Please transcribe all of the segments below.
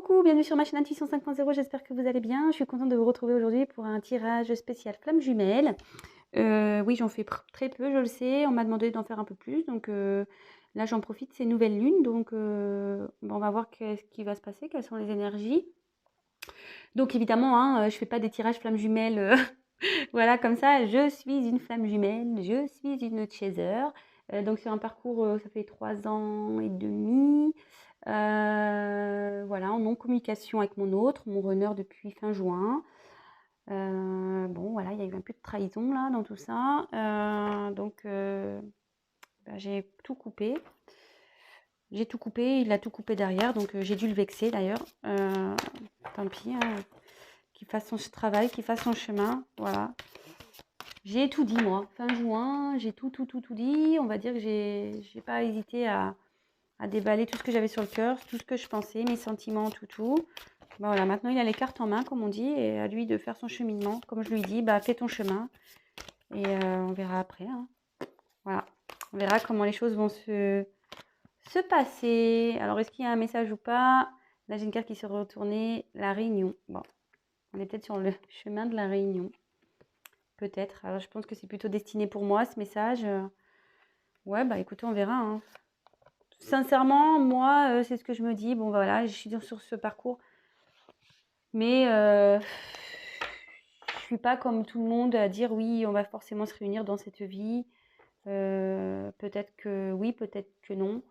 Coucou, bienvenue sur ma chaîne Intuition 5.0, j'espère que vous allez bien. Je suis contente de vous retrouver aujourd'hui pour un tirage spécial flamme jumelle. Oui, j'en fais très peu, je le sais, on m'a demandé d'en faire un peu plus, donc là j'en profite, c'est nouvelle lune, donc on va voir ce qui va se passer, quelles sont les énergies. Donc évidemment, hein, je fais pas des tirages flamme jumelle, voilà comme ça, je suis une flamme jumelle, je suis une chaser. Donc c'est un parcours, ça fait 3 ans et demi. Voilà, en non-communication avec mon autre, mon runner depuis fin juin. Bon, voilà, il y a eu un peu de trahison là dans tout ça. J'ai tout coupé. J'ai tout coupé, il a tout coupé derrière, donc j'ai dû le vexer d'ailleurs. Tant pis, hein, qu'il fasse son travail, qu'il fasse son chemin. Voilà. J'ai tout dit moi. Fin juin, j'ai tout dit. On va dire que j'ai pas hésité à déballer tout ce que j'avais sur le cœur, tout ce que je pensais, mes sentiments, tout. Bah voilà, maintenant il a les cartes en main, comme on dit, et à lui de faire son cheminement. Comme je lui dis, bah fais ton chemin, et on verra après. Hein. Voilà, on verra comment les choses vont se passer. Alors, est-ce qu'il y a un message ou pas? Là, j'ai une carte qui s'est retournée, la réunion. Bon, on est peut-être sur le chemin de la réunion. Peut-être. Alors, je pense que c'est plutôt destiné pour moi, ce message. Ouais, bah écoutez, on verra. Hein. Sincèrement, moi, c'est ce que je me dis. Bon, voilà, je suis sur ce parcours. Mais je suis pas comme tout le monde à dire oui, on va forcément se réunir dans cette vie. Peut-être que oui, peut-être que non.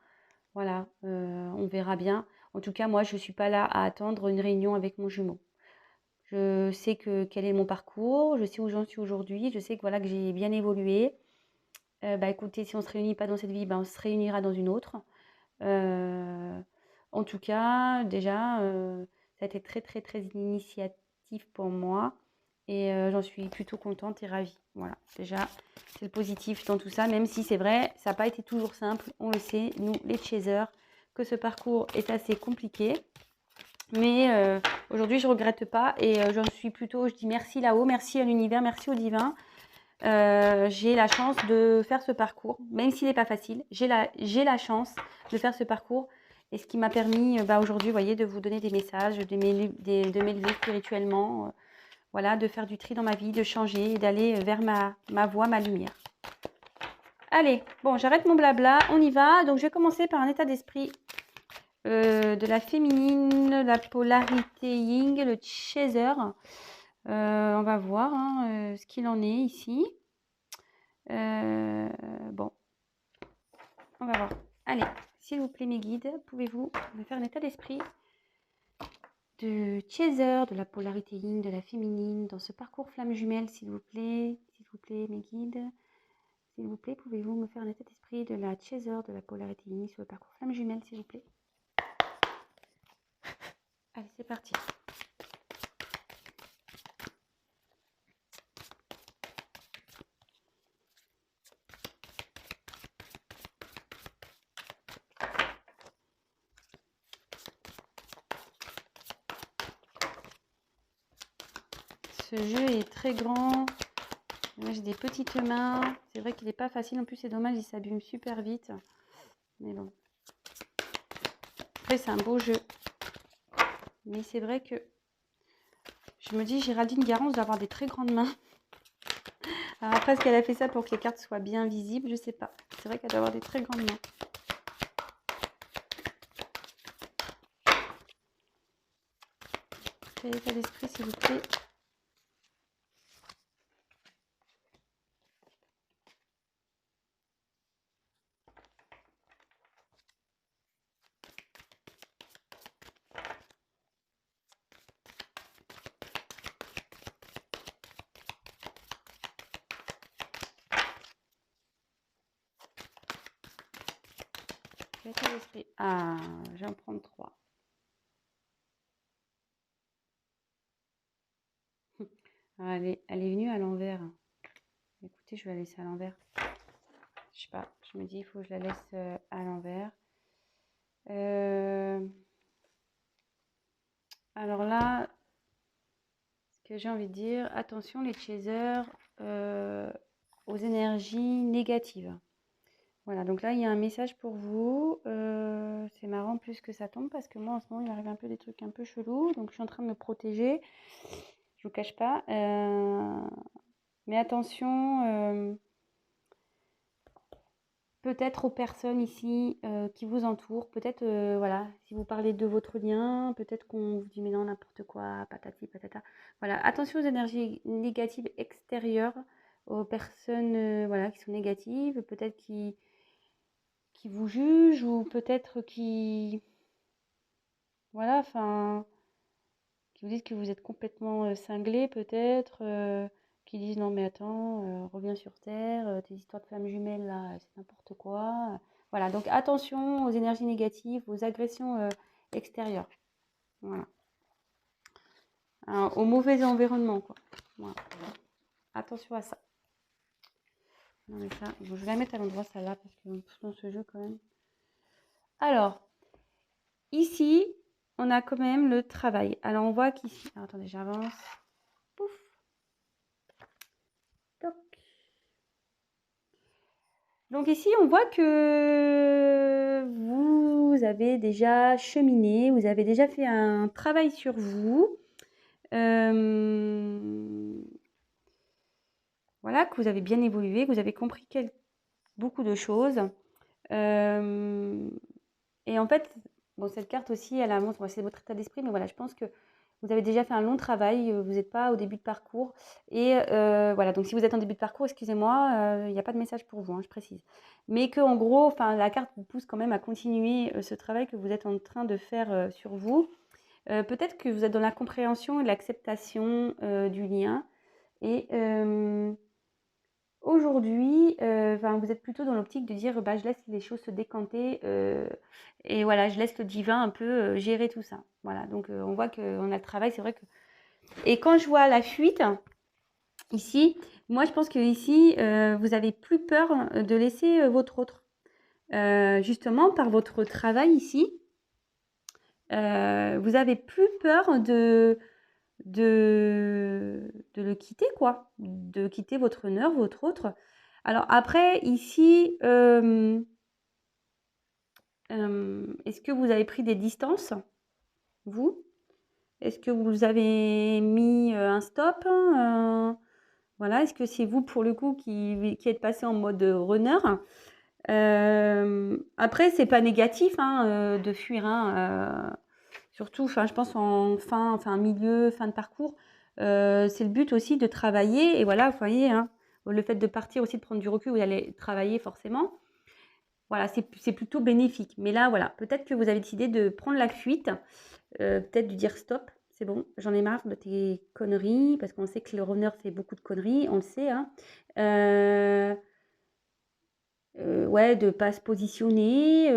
Voilà, on verra bien. En tout cas, moi, je suis pas là à attendre une réunion avec mon jumeau. Je sais quel est mon parcours, je sais où j'en suis aujourd'hui, je sais que voilà que j'ai bien évolué. Bah écoutez, si on se réunit pas dans cette vie, bah, on se réunira dans une autre. En tout cas, déjà, ça a été très initiatif pour moi et j'en suis plutôt contente et ravie. Voilà, déjà, c'est le positif dans tout ça, même si c'est vrai, ça n'a pas été toujours simple, on le sait, nous, les chasers, que ce parcours est assez compliqué. Mais aujourd'hui, je ne regrette pas et j'en suis plutôt, je dis merci là-haut, merci à l'univers, merci au divin. J'ai la chance de faire ce parcours, même s'il n'est pas facile. J'ai la chance de faire ce parcours et ce qui m'a permis aujourd'hui, vous voyez, de vous donner des messages, de m'élever spirituellement, voilà, de faire du tri dans ma vie, de changer et d'aller vers ma voie, ma lumière. Allez, bon, j'arrête mon blabla, on y va. Donc, je vais commencer par un état d'esprit de la féminine, la polarité yin, le chaser. On va voir ce qu'il en est ici. Bon, on va voir. Allez, s'il vous plaît, mes guides, pouvez-vous me faire un état d'esprit de chaser, de la polarité yin, de la féminine, dans ce parcours flamme jumelle, s'il vous plaît, mes guides. S'il vous plaît, pouvez-vous me faire un état d'esprit de la chaser, de la polarité yin sur le parcours flamme jumelle, s'il vous plaît. Allez, c'est parti. Ce jeu est très grand. Moi, j'ai des petites mains. C'est vrai qu'il n'est pas facile. En plus, c'est dommage, il s'abîme super vite. Mais bon. Après, c'est un beau jeu. Mais c'est vrai que je me dis, Géraldine Garance doit avoir des très grandes mains. Alors après, est-ce qu'elle a fait ça pour que les cartes soient bien visibles? Je sais pas. C'est vrai qu'elle doit avoir des très grandes mains. Quel état d'esprit, s'il vous plaît? État d'esprit. Ah, je vais en prendre 3. Elle est venue à l'envers. Écoutez, je vais la laisser à l'envers. Je sais pas, je me dis, il faut que je la laisse à l'envers. Alors là, ce que j'ai envie de dire, attention les chasers aux énergies négatives. Voilà, donc là, il y a un message pour vous. C'est marrant plus que ça tombe parce que moi, en ce moment, il m'arrive un peu des trucs un peu chelous. Donc, je suis en train de me protéger. Je vous cache pas. Mais attention, peut-être aux personnes ici qui vous entourent. Peut-être, voilà, si vous parlez de votre lien, peut-être qu'on vous dit mais non, n'importe quoi, patati, patata. Voilà, attention aux énergies négatives extérieures, aux personnes voilà, qui sont négatives, peut-être qui vous jugent ou peut-être qui, voilà, enfin, qui vous disent que vous êtes complètement cinglé, peut-être, qui disent non mais attends, reviens sur terre, tes histoires de femmes jumelles là, c'est n'importe quoi. Voilà, donc attention aux énergies négatives, aux agressions extérieures. Voilà. Au mauvais environnement, quoi. Voilà. Attention à ça. Non mais ça, bon, je vais la mettre à l'endroit celle-là parce que dans ce jeu quand même. Alors, ici, on a quand même le travail. Alors, on voit qu'ici... Alors, attendez, j'avance. Pouf. Toc. Donc ici, on voit que vous avez déjà cheminé, vous avez déjà fait un travail sur vous. Voilà, que vous avez bien évolué, que vous avez compris beaucoup de choses. Et en fait, bon, cette carte aussi, elle montre, c'est votre état d'esprit, mais voilà, je pense que vous avez déjà fait un long travail, vous n'êtes pas au début de parcours. Et voilà, donc si vous êtes en début de parcours, excusez-moi, il n'y a pas de message pour vous, hein, je précise. Mais que en gros, enfin, la carte vous pousse quand même à continuer ce travail que vous êtes en train de faire sur vous. Peut-être que vous êtes dans la compréhension et l'acceptation du lien. Et aujourd'hui, vous êtes plutôt dans l'optique de dire bah, je laisse les choses se décanter et voilà, je laisse le divin un peu gérer tout ça. Voilà, donc on voit qu'on a le travail, c'est vrai que. Et quand je vois la fuite ici, moi je pense que ici vous avez plus peur de laisser votre autre. Justement, par votre travail ici, vous avez plus peur de le quitter, quoi, de quitter votre honneur, votre autre. Alors après, ici, est-ce que vous avez pris des distances, vous? Est-ce que vous avez mis un stop? Voilà, est-ce que c'est vous, pour le coup, qui êtes passé en mode runner? Après, c'est pas négatif hein, de fuir, hein, surtout, je pense en milieu, fin de parcours. C'est le but aussi de travailler. Et voilà, vous voyez, hein, le fait de partir aussi, de prendre du recul, vous allez travailler forcément. Voilà, c'est plutôt bénéfique. Mais là, voilà, peut-être que vous avez décidé de prendre la fuite, peut-être de dire stop, c'est bon, j'en ai marre de tes conneries, parce qu'on sait que le runner fait beaucoup de conneries, on le sait. Hein. Ouais, de pas se positionner,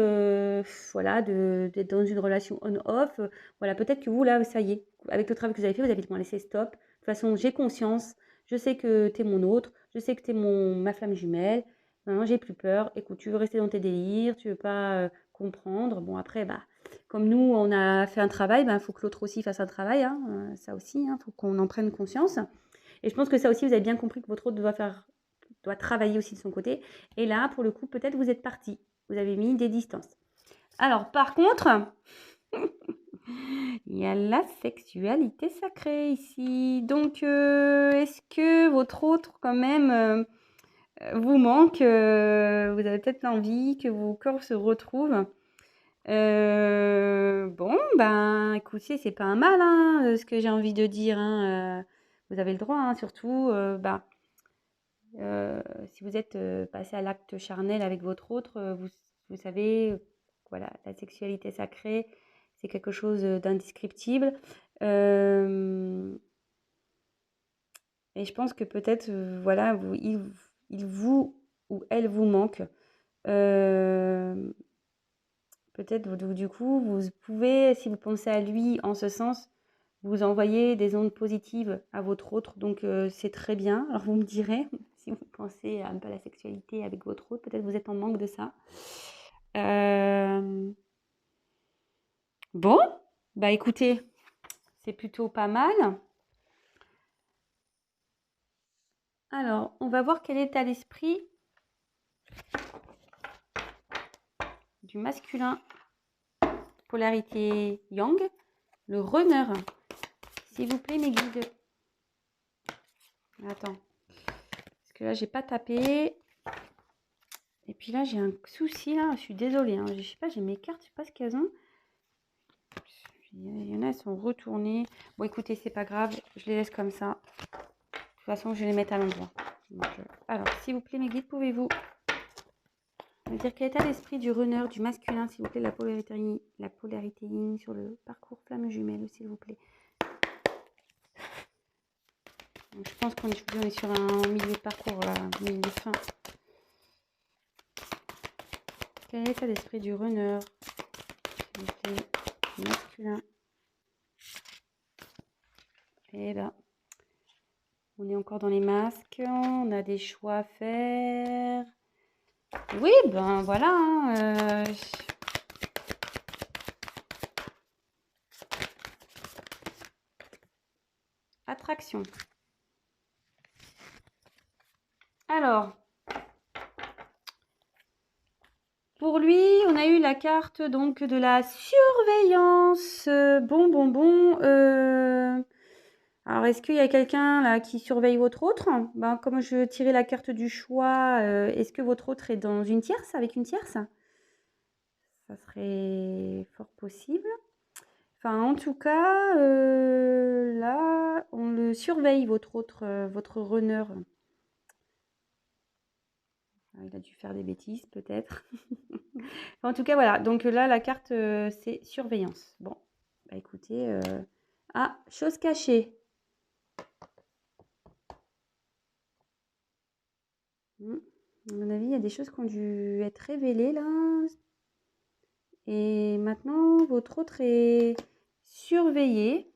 voilà, d'être dans une relation on-off. Voilà, peut-être que vous, là, ça y est, avec le travail que vous avez fait, vous avez dit, bon, laissez stop. De toute façon, j'ai conscience, je sais que tu es mon autre, je sais que tu es ma flamme jumelle. Maintenant, j'ai plus peur. Écoute, tu veux rester dans tes délires, tu veux pas comprendre. Bon, après, bah, comme nous, on a fait un travail, il faut que l'autre aussi fasse un travail. Hein, ça aussi, il faut qu'on en prenne conscience. Et je pense que ça aussi, vous avez bien compris que votre autre doit travailler aussi de son côté. Et là, pour le coup, peut-être vous êtes parti. Vous avez mis des distances. Alors, par contre, il y a la sexualité sacrée ici. Donc, est-ce que votre autre, quand même, vous manque vous avez peut-être l'envie que vos corps se retrouvent. Bon, ben, écoutez, c'est pas un mal, hein, ce que j'ai envie de dire. Hein, vous avez le droit, hein, surtout, si vous êtes passé à l'acte charnel avec votre autre, vous savez, voilà, la sexualité sacrée, c'est quelque chose d'indescriptible. Et je pense que peut-être, voilà, il vous ou elle vous manque. Peut-être, du coup, vous pouvez, si vous pensez à lui en ce sens, vous envoyer des ondes positives à votre autre, donc c'est très bien. Alors vous me direz, si vous pensez un peu à la sexualité avec votre autre, peut-être vous êtes en manque de ça. Bon, bah écoutez, c'est plutôt pas mal. Alors, on va voir quel état d'esprit du masculin, polarité yang, le runner. S'il vous plaît, mes guides. Attends. Parce que là, j'ai pas tapé. Et puis là, j'ai un souci, là. Je suis désolée. Hein. Je sais pas, j'ai mes cartes. Je sais pas ce qu'elles ont. Il y en a, elles sont retournées. Bon, écoutez, c'est pas grave. Je les laisse comme ça. De toute façon, je vais les mettre à l'endroit. Alors, s'il vous plaît, mes guides, pouvez-vous me dire quel état d'esprit du runner, du masculin, s'il vous plaît, la polarité yin sur le parcours flamme jumelle, s'il vous plaît. Donc, je pense qu'on est sur un milieu de parcours, milieu de fin. Quel est l'état d'esprit du runner, s'il vous plaît, du masculin? Eh ben, on est encore dans les masques, on a des choix à faire. Oui, ben voilà. Hein, attraction. Alors, pour lui, on a eu la carte donc de la surveillance. Bon. Alors, est-ce qu'il y a quelqu'un là qui surveille votre autre? Ben, comme je tirais la carte du choix, est-ce que votre autre est dans une tierce, avec une tierce? Ça serait fort possible. Enfin, en tout cas, là, on le surveille, votre autre, votre runner. Il a dû faire des bêtises, peut-être. En tout cas, voilà. Donc là, la carte, c'est surveillance. Bon, bah écoutez. Ah, chose cachée. À mon avis, il y a des choses qui ont dû être révélées là. Et maintenant, votre autre est surveillé.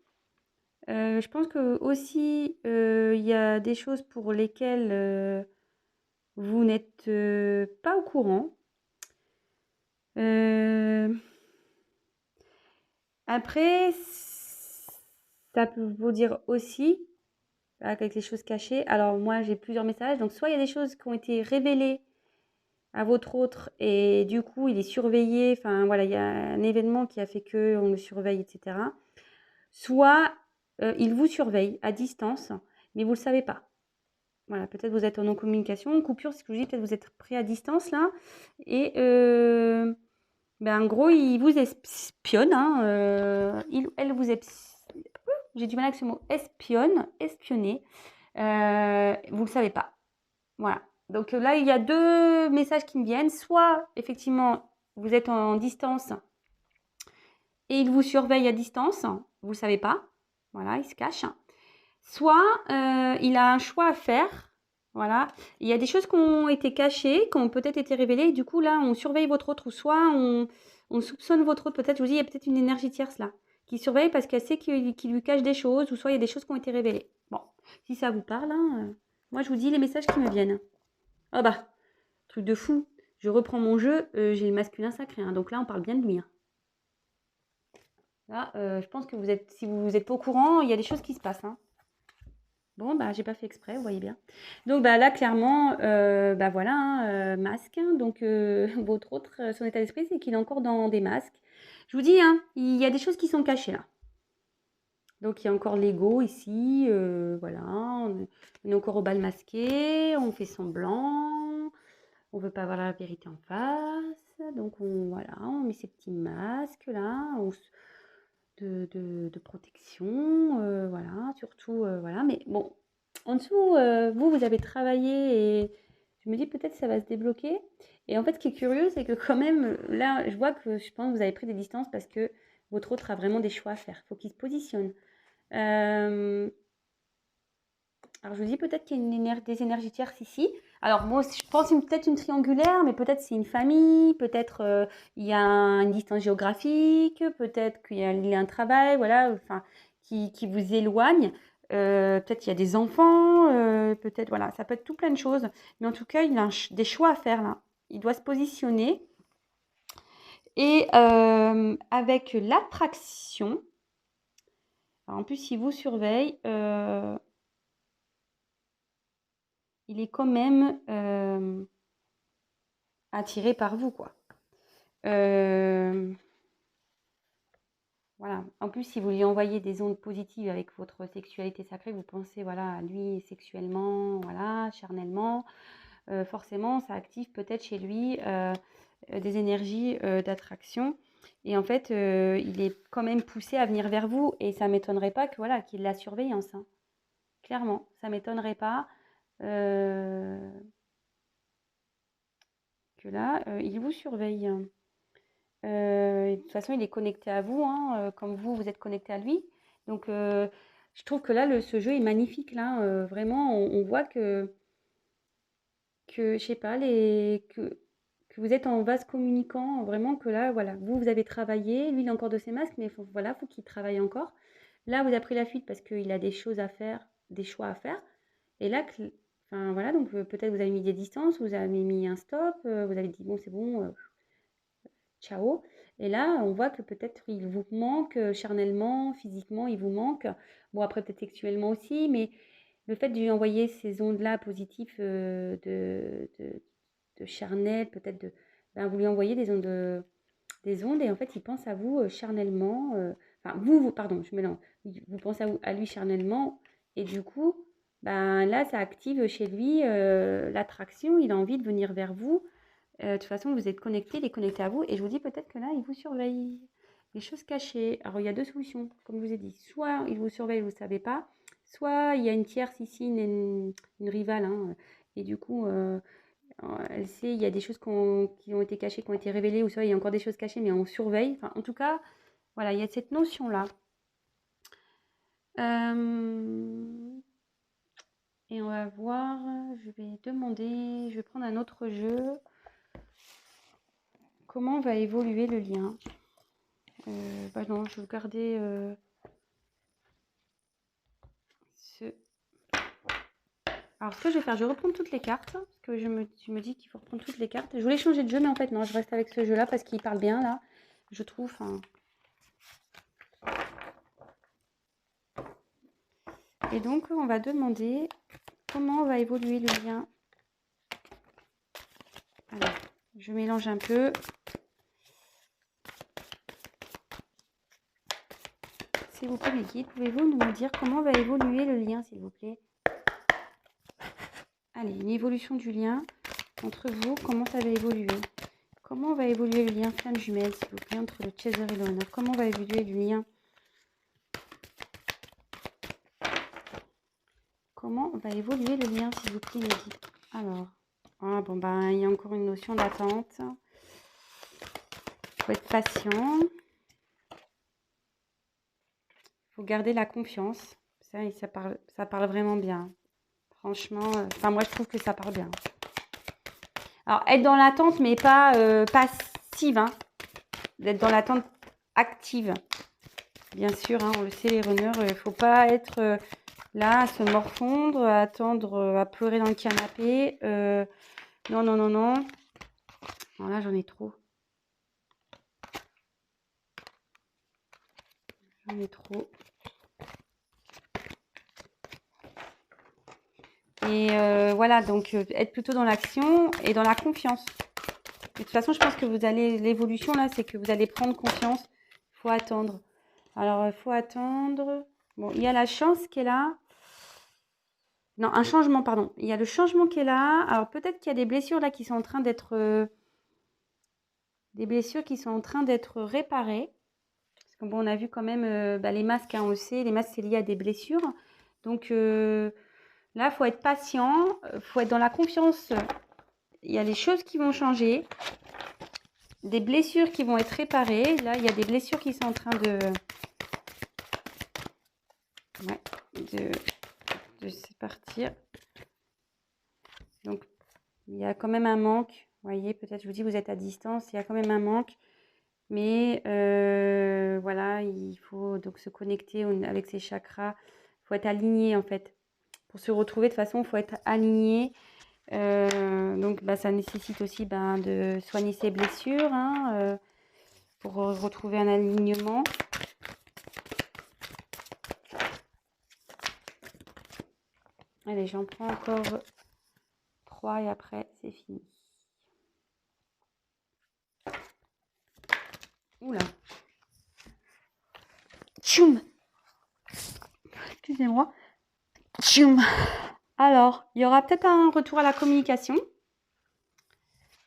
Je pense que aussi, il y a des choses pour lesquelles vous n'êtes pas au courant. Après, ça peut vous dire aussi, avec les choses cachées. Alors moi, j'ai plusieurs messages. Donc soit il y a des choses qui ont été révélées à votre autre et du coup, il est surveillé. Enfin voilà, il y a un événement qui a fait qu'on le surveille, etc. Soit il vous surveille à distance, mais vous ne le savez pas. Voilà, peut-être vous êtes en non-communication, coupure, c'est ce que je dis, peut-être vous êtes pris à distance là. Et ben, en gros, il vous espionne. Hein, elle vous j'ai du mal avec ce mot, espionner. Vous ne le savez pas. Voilà. Donc là, il y a deux messages qui me viennent. Soit, effectivement, vous êtes en distance et il vous surveille à distance. Vous ne le savez pas. Voilà, il se cache. Soit, il a un choix à faire. Voilà. Il y a des choses qui ont été cachées, qui ont peut-être été révélées. Et du coup, là, on surveille votre autre. Ou soit, on soupçonne votre autre. Peut-être, je vous dis, il y a peut-être une énergie tierce là qui surveille parce qu'elle sait qu'il lui cache des choses. Ou soit, il y a des choses qui ont été révélées. Bon, si ça vous parle, hein, moi, je vous dis les messages qui me viennent. Ah bah, truc de fou. Je reprends mon jeu. J'ai le masculin sacré. Hein, donc là, on parle bien de lui. Hein. Là, je pense que si vous n'êtes pas au courant, il y a des choses qui se passent. Hein. Bon, bah, j'ai pas fait exprès, vous voyez bien. Donc, bah, là, clairement, bah, voilà, hein, masque. Hein. Donc, votre autre, son état d'esprit, c'est qu'il est encore dans des masques. Je vous dis, hein, il y a des choses qui sont cachées là. Donc, il y a encore l'ego ici. Voilà, on est encore au bal masqué. On fait semblant. On veut pas avoir la vérité en face. Donc, voilà, on met ces petits masques là. De protection, voilà, surtout, voilà. Mais bon, en dessous, vous avez travaillé et je me dis peut-être ça va se débloquer. Et en fait, ce qui est curieux, c'est que quand même, là, je vois que je pense que vous avez pris des distances parce que votre autre a vraiment des choix à faire. Il faut qu'il se positionne. Alors, je vous dis peut-être qu'il y a des énergies tierces ici. Alors, moi, je pense peut-être une triangulaire, mais peut-être c'est une famille, peut-être il y a une distance géographique, peut-être qu'il y a un travail, voilà, enfin, qui vous éloigne. Peut-être il y a des enfants, peut-être, voilà, ça peut être tout plein de choses. Mais en tout cas, il a des choix à faire là. Il doit se positionner. Et avec l'attraction, en plus, il vous surveille. Il est quand même attiré par vous, quoi. Euh, voilà. En plus, si vous lui envoyez des ondes positives avec votre sexualité sacrée, vous pensez voilà, à lui sexuellement, voilà, charnellement, forcément, ça active peut-être chez lui des énergies d'attraction. Et en fait, il est quand même poussé à venir vers vous. Et ça ne m'étonnerait pas que, voilà, qu'il ait la surveillance. Hein. Clairement, ça ne m'étonnerait pas que là, il vous surveille. Et de toute façon, il est connecté à vous, hein, comme vous, vous êtes connecté à lui. Donc, je trouve que là, ce jeu est magnifique. Là, vraiment, on voit que je sais pas, que vous êtes en vase communicant, vraiment que là, voilà, vous avez travaillé, lui, il a encore de ses masques, mais voilà, faut qu'il travaille encore. Là, vous avez pris la fuite parce qu'il a des choses à faire, des choix à faire. Et là, enfin voilà, donc peut-être vous avez mis des distances, vous avez mis un stop, vous avez dit bon, c'est bon, ciao. Et là, on voit que peut-être il vous manque charnellement, physiquement, il vous manque. Bon, après, peut-être sexuellement aussi, mais le fait de lui envoyer ces ondes-là positives de charnel, peut-être ben, vous lui envoyez des ondes et en fait, il pense à vous charnellement. Enfin, pardon, je mélange. Vous pensez à lui charnellement et du coup, ben là, ça active chez lui l'attraction. Il a envie de venir vers vous. De toute façon, vous êtes connecté, il est connecté à vous. Et je vous dis peut-être que là, il vous surveille. Les choses cachées. Alors, il y a deux solutions, comme je vous ai dit. Soit il vous surveille, vous ne savez pas. Soit il y a une tierce ici, une rivale. Hein, et du coup, elle sait, il y a des choses qui ont été cachées, qui ont été révélées. Ou soit il y a encore des choses cachées, mais on surveille. Enfin, en tout cas, voilà, il y a cette notion-là. Et on va voir. Je vais demander. Je vais prendre un autre jeu. Comment va évoluer le lien? Bah non, je vais garder ce. Alors, ce que je vais faire, je vais reprendre toutes les cartes. Parce que je me dis qu'il faut reprendre toutes les cartes. Je voulais changer de jeu, mais en fait, non, je reste avec ce jeu-là parce qu'il parle bien, là. Je trouve. Hein. Et donc, on va demander comment va évoluer le lien. Alors, je mélange un peu. S'il vous plaît, les guides, pouvez-vous nous dire comment va évoluer le lien, s'il vous plaît? Allez, une évolution du lien entre vous, comment ça va évoluer? Comment va évoluer le lien flamme jumelle, s'il vous plaît, entre le Chaser et le Honneur? Comment va évoluer le lien? Comment va évoluer le lien, s'il vous plaît, les guides? Alors, ah, bon, ben, il y a encore une notion d'attente. Il faut être patient. Il faut garder la confiance. Ça parle vraiment bien. Franchement, enfin, moi, je trouve que ça parle bien. Alors, être dans l'attente, mais pas passive. Hein. D'être dans l'attente active. Bien sûr, hein, on le sait, les runners, il ne faut pas être là à se morfondre, à attendre, à pleurer dans le canapé. Non, non, non, non. Non, là, j'en ai trop. J'en ai trop. Et voilà, donc être plutôt dans l'action et dans la confiance. De toute façon, je pense que vous allez, l'évolution là, c'est que vous allez prendre confiance. Il faut attendre. Alors, il faut attendre. Bon, il y a la chance qui est là. Non, un changement, pardon. Il y a le changement qui est là. Alors, peut-être qu'il y a des blessures là qui sont en train d'être... des blessures qui sont en train d'être réparées. Parce que bon, on a vu quand même les masques, hein, on le sait, les masques, c'est lié à des blessures. Donc, là, il faut être patient. Il faut être dans la confiance. Il y a des choses qui vont changer. Des blessures qui vont être réparées. Là, il y a des blessures qui sont en train de se partir. Donc, il y a quand même un manque. Vous voyez, peut-être, je vous dis, vous êtes à distance. Il y a quand même un manque. Mais voilà, il faut donc se connecter avec ses chakras. Il faut être aligné, en fait. Pour se retrouver, de toute façon, il faut être aligné. Donc, ça nécessite aussi de soigner ses blessures hein, pour retrouver un alignement. Allez, j'en prends encore 3 et après, c'est fini. Oula. Tchoum. Excusez-moi. Tchoum. Alors, il y aura peut-être un retour à la communication.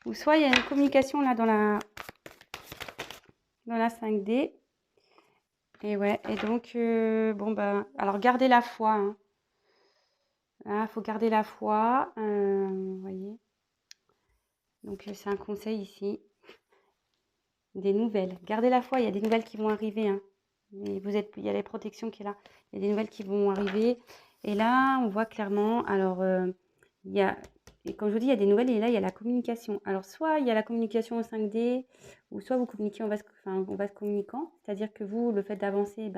Ou soit il y a une communication là dans la 5D. Et ouais, et donc, bon, bah, alors gardez la foi. Hein. Là, il faut garder la foi. Vous voyez. Donc, c'est un conseil ici. Des nouvelles. Gardez la foi, il y a des nouvelles qui vont arriver. Hein. Mais il y a les protections qui est là. Il y a des nouvelles qui vont arriver. Et là, on voit clairement, alors, il y a, et comme je vous dis, il y a des nouvelles et là, il y a la communication. Alors, soit il y a la communication en 5D, ou soit vous communiquez en vase communicant. C'est-à-dire que vous, le fait d'avancer, lui,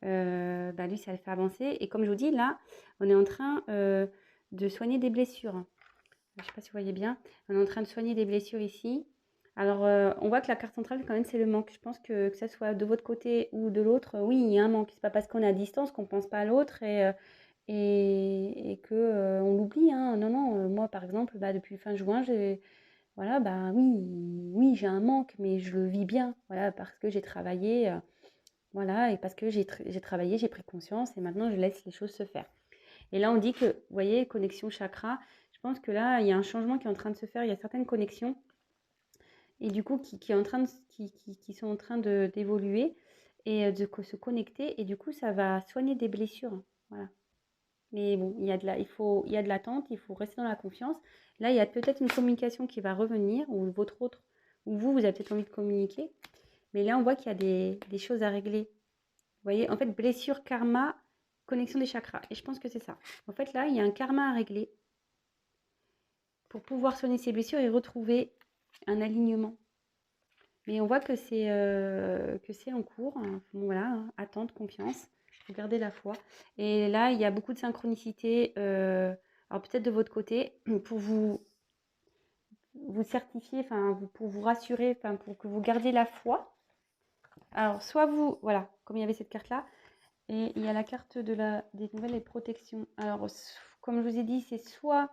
ça le fait avancer. Et comme je vous dis, là, on est en train de soigner des blessures. Je ne sais pas si vous voyez bien. On est en train de soigner des blessures ici. Alors, on voit que la carte centrale, quand même, c'est le manque. Je pense que ça soit de votre côté ou de l'autre, oui, il y a un manque. C'est pas parce qu'on est à distance qu'on ne pense pas à l'autre et que on l'oublie. Hein. Non, non, moi, par exemple, depuis fin juin, voilà, oui, j'ai un manque, mais je le vis bien. Voilà, parce que j'ai travaillé, voilà, et parce que j'ai travaillé, j'ai pris conscience et maintenant, je laisse les choses se faire. Et là, on dit que, vous voyez, connexion chakra, je pense que là, il y a un changement qui est en train de se faire. Il y a certaines connexions et du coup qui sont en train d'évoluer et de se connecter et du coup ça va soigner des blessures. Voilà. Mais bon, il y a de l'attente, il faut rester dans la confiance. Là, il y a peut-être une communication qui va revenir ou vous avez peut-être envie de communiquer. Mais là, on voit qu'il y a des choses à régler. Vous voyez, en fait, blessure, karma, connexion des chakras. Et je pense que c'est ça. En fait, là, il y a un karma à régler pour pouvoir soigner ces blessures et retrouver un alignement. Mais on voit que c'est en cours. Bon, voilà, hein, attente, confiance. Il faut garder la foi. Et là, il y a beaucoup de synchronicité. Alors peut-être de votre côté, pour vous certifier, pour vous rassurer, pour que vous gardiez la foi. Alors, soit vous, voilà, comme il y avait cette carte-là, et il y a la carte des nouvelles et protections. Alors, comme je vous ai dit, c'est soit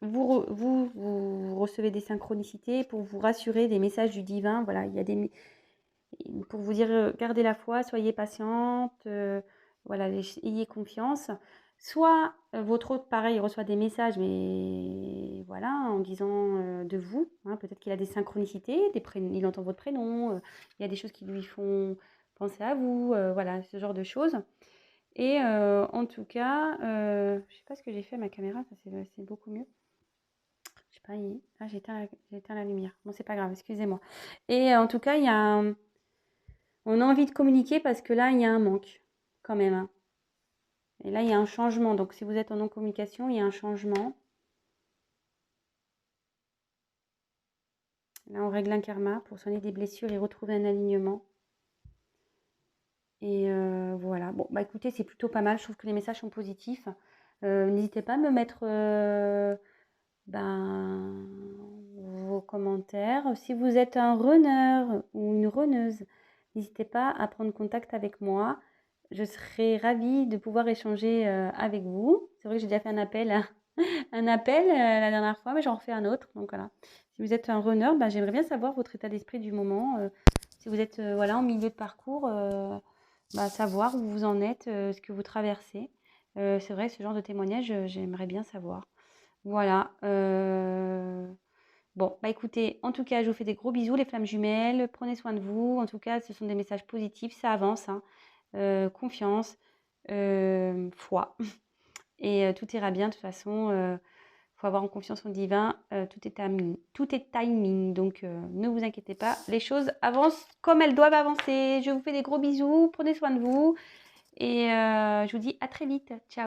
vous recevez des synchronicités pour vous rassurer, des messages du divin. Voilà, il y a pour vous dire gardez la foi, soyez patiente, voilà, ayez confiance. Soit votre hôte, pareil, reçoit des messages, mais voilà, en disant de vous. Hein, peut-être qu'il a des synchronicités, il entend votre prénom, il y a des choses qui lui font penser à vous, voilà, ce genre de choses. Et en tout cas, je ne sais pas ce que j'ai fait à ma caméra, ça c'est beaucoup mieux. Je sais pas, j'ai éteint la lumière. Bon, c'est pas grave, excusez-moi. Et en tout cas, on a envie de communiquer parce que là, il y a un manque, quand même. Hein. Et là, il y a un changement. Donc, si vous êtes en non-communication, il y a un changement. Là, on règle un karma pour soigner des blessures et retrouver un alignement. Et voilà. Bon, bah écoutez, c'est plutôt pas mal. Je trouve que les messages sont positifs. N'hésitez pas à me mettre vos commentaires. Si vous êtes un runner ou une runneuse, n'hésitez pas à prendre contact avec moi. Je serai ravie de pouvoir échanger avec vous. C'est vrai que j'ai déjà fait un appel, la dernière fois, mais j'en refais un autre. Donc voilà. Si vous êtes un runner, j'aimerais bien savoir votre état d'esprit du moment. Si vous êtes en milieu de parcours, savoir où vous en êtes, ce que vous traversez. C'est vrai, ce genre de témoignage, j'aimerais bien savoir. Voilà. Bon, écoutez, en tout cas, je vous fais des gros bisous, les flammes jumelles. Prenez soin de vous. En tout cas, ce sont des messages positifs, ça avance. Hein. Confiance, foi. Et tout ira bien. De toute façon, il faut avoir en confiance en divin. Tout est timing. Donc, ne vous inquiétez pas. Les choses avancent comme elles doivent avancer. Je vous fais des gros bisous. Prenez soin de vous. Et je vous dis à très vite. Ciao.